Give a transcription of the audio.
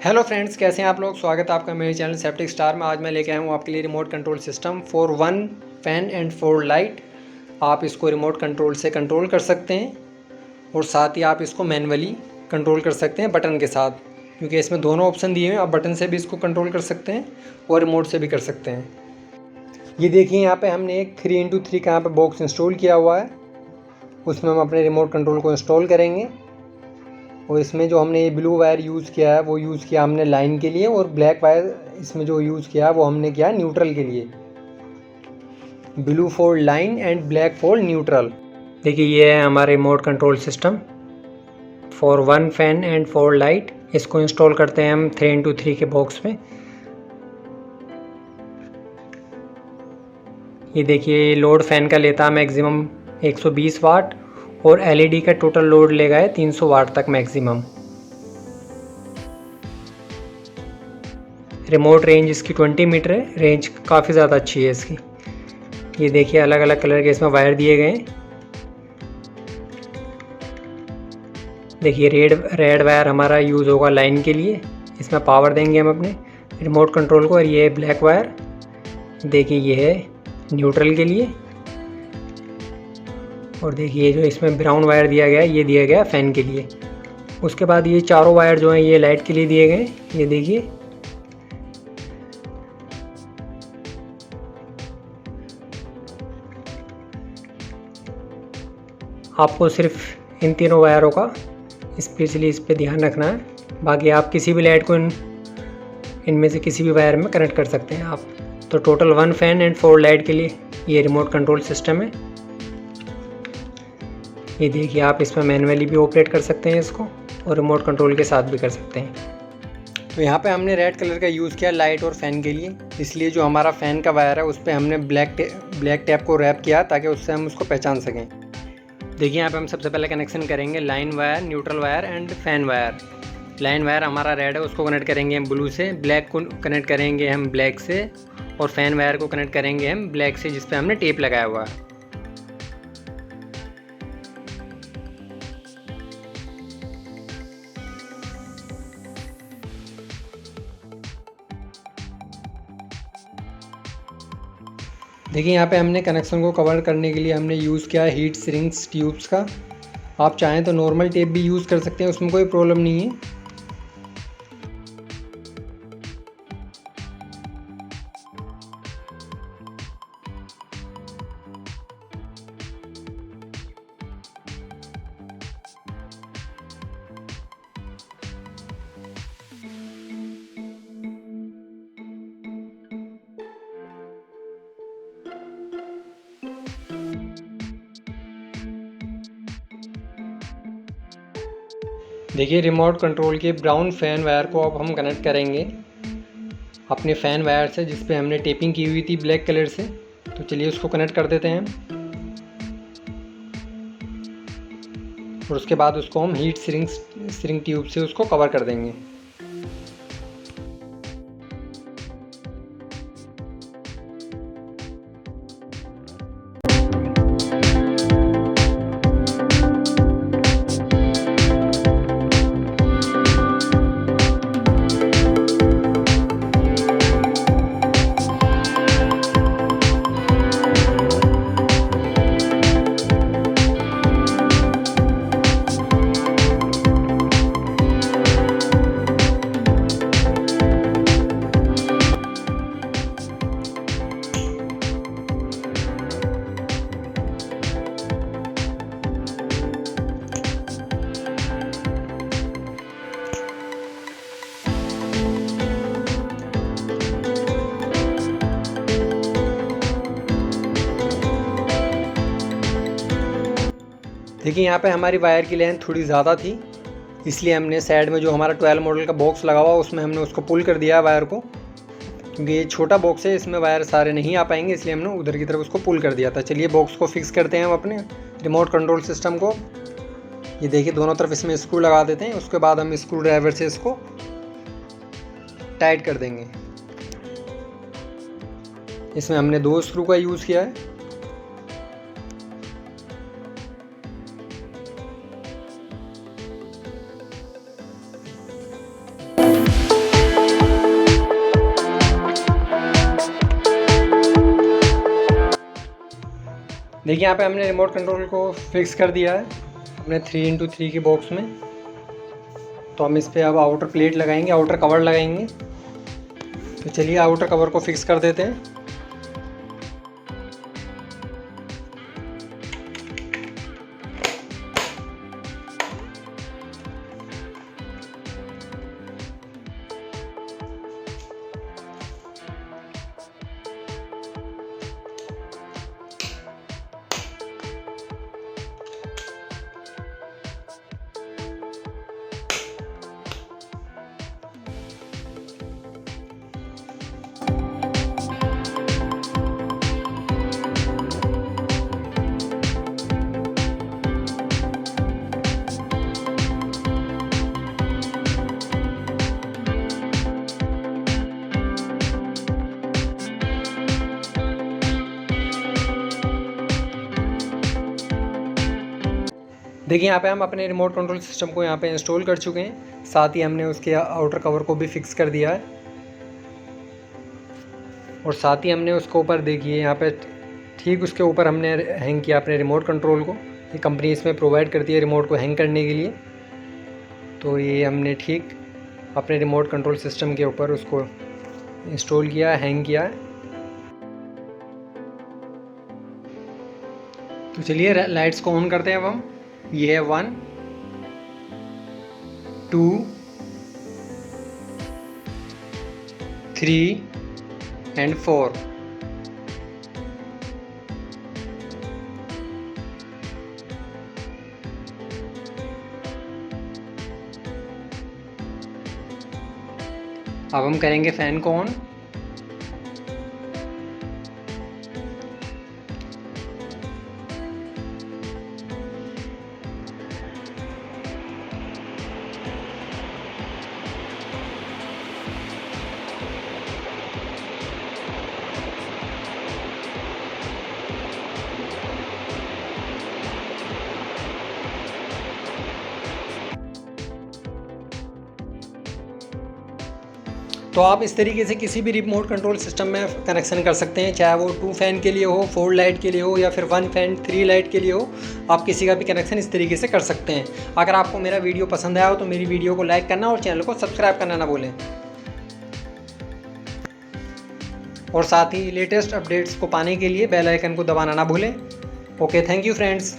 Hello friends, कैसे हैं आप लोग। स्वागत है आपका मेरे चैनल सेप्टिक स्टार में। आज मैं लेके आया हूँ आपके लिए remote control system for 1 fan and 4 light. आप इसको रिमोट कंट्रोल से कंट्रोल कर सकते हैं और साथ ही आप इसको मैन्युअली कंट्रोल कर सकते हैं बटन के साथ, क्योंकि इसमें दोनों ऑप्शन दिए हैं। आप बटन से भी इसको कंट्रोल कर सकते हैं और रिमोट से भी कर सकते हैं। ये देखिए, यहाँ पे हमने एक 3x3 का यहाँ पे बॉक्स इंस्टॉल किया हुआ है। उसमें हम अपने रिमोट कंट्रोल को इंस्टॉल करेंगे और इसमें जो हमने ये ब्लू वायर यूज़ किया है वो यूज़ किया हमने लाइन के लिए, और ब्लैक वायर इसमें जो यूज़ किया है वो हमने किया न्यूट्रल के लिए। Blue for line and black for neutral. देखिए, ये है हमारा remote control system for 1 fan and 4 light. इसको इंस्टॉल करते हैं हम 3x3 के बॉक्स में। ये देखिए, लोड फैन का लेता है मैक्सिमम 120 वाट और एलईडी का टोटल लोड लेगा है 300 वाट तक मैक्सिमम। रिमोट रेंज इसकी 20 मीटर है। रेंज काफ़ी ज़्यादा अच्छी है इसकी। ये देखिए, अलग अलग कलर के इसमें वायर दिए गए हैं। देखिए, रेड वायर हमारा यूज़ होगा लाइन के लिए। इसमें पावर देंगे हम अपने रिमोट कंट्रोल को। और ये ब्लैक वायर देखिए, ये है न्यूट्रल के लिए। और देखिए, जो इसमें ब्राउन वायर दिया गया है ये दिया गया फ़ैन के लिए। उसके बाद ये चारों वायर जो हैं ये लाइट के लिए दिए गए। ये देखिए, आपको सिर्फ इन तीनों वायरों का स्पेशली इस पे ध्यान रखना है। बाकी आप किसी भी लाइट को इनमें से किसी भी वायर में कनेक्ट कर सकते हैं आप। तो टोटल 1 फैन एंड 4 लाइट के लिए ये रिमोट कंट्रोल सिस्टम है। ये देखिए, आप इसमें मैन्युअली भी ऑपरेट कर सकते हैं इसको और रिमोट कंट्रोल के साथ भी कर सकते हैं। तो यहाँ पे हमने रेड कलर का यूज़ किया लाइट और फ़ैन के लिए, इसलिए जो हमारा फ़ैन का वायर है उस पर हमने ब्लैक टेप को रैप किया ताकि उससे हम उसको पहचान सकें। देखिए, यहाँ पे हम सबसे पहले कनेक्शन करेंगे line wire, neutral wire and fan wire. Line wire हमारा रेड है, उसको कनेक्ट करेंगे हम ब्लू से। ब्लैक को कनेक्ट करेंगे हम ब्लैक से। और फैन वायर को कनेक्ट करेंगे हम ब्लैक से, जिस पे हमने टेप लगाया हुआ है। देखिए, यहाँ पे हमने कनेक्शन को कवर करने के लिए हमने यूज़ किया है हीट सिरिंग्स ट्यूब्स का। आप चाहें तो नॉर्मल टेप भी यूज़ कर सकते हैं, उसमें कोई प्रॉब्लम नहीं है। देखिए, रिमोट कंट्रोल के ब्राउन फ़ैन वायर को अब हम कनेक्ट करेंगे अपने फ़ैन वायर से, जिस पे हमने टेपिंग की हुई थी ब्लैक कलर से। तो चलिए उसको कनेक्ट कर देते हैं और उसके बाद उसको हम हीट सिरिंग ट्यूब से उसको कवर कर देंगे। देखिए, यहाँ पे हमारी वायर की लेंथ थोड़ी ज़्यादा थी, इसलिए हमने साइड में जो हमारा 12 मॉडल का बॉक्स लगा हुआ उसमें हमने उसको पुल कर दिया वायर को, क्योंकि ये छोटा बॉक्स है, इसमें वायर सारे नहीं आ पाएंगे, इसलिए हमने उधर की तरफ उसको पुल कर दिया था। चलिए बॉक्स को फिक्स करते हैं हम अपने रिमोट कंट्रोल सिस्टम को। ये देखिए, दोनों तरफ इसमें स्क्रू लगा देते हैं। उसके बाद हम स्क्रू ड्राइवर से इसको टाइट कर देंगे। इसमें हमने 2 स्क्रू का यूज़ किया है। देखिए यहाँ पे हमने रिमोट कंट्रोल को फिक्स कर दिया है अपने 3x3 की बॉक्स में। तो हम इस पर अब आउटर प्लेट लगाएंगे, आउटर कवर लगाएंगे। तो चलिए आउटर कवर को फिक्स कर देते हैं। देखिए यहाँ पे हम अपने रिमोट कंट्रोल सिस्टम को यहाँ पे इंस्टॉल कर चुके हैं। साथ ही हमने उसके आउटर कवर को भी फिक्स कर दिया है और साथ ही हमने उसके ऊपर देखिए यहाँ पे ठीक उसके ऊपर हमने हैंग किया अपने रिमोट कंट्रोल को। ये कंपनी इसमें प्रोवाइड करती है रिमोट को हैंग करने के लिए। तो ये हमने ठीक अपने रिमोट कंट्रोल सिस्टम के ऊपर उसको इंस्टॉल किया, हैंग किया है। तो चलिए लाइट्स को ऑन करते हैं अब हम। ये है 1, 2, 3 एंड 4। अब हम करेंगे फ़ैन को ऑन। तो आप इस तरीके से किसी भी रिमोट कंट्रोल सिस्टम में कनेक्शन कर सकते हैं, चाहे वो 2 फैन के लिए हो, 4 लाइट के लिए हो या फिर 1 फैन 3 लाइट के लिए हो। आप किसी का भी कनेक्शन इस तरीके से कर सकते हैं। अगर आपको मेरा वीडियो पसंद आया हो तो मेरी वीडियो को लाइक करना और चैनल को सब्सक्राइब करना ना भूलें। और साथ ही लेटेस्ट अपडेट्स को पाने के लिए बेल आइकन को दबाना ना भूलें। Okay, thank you friends.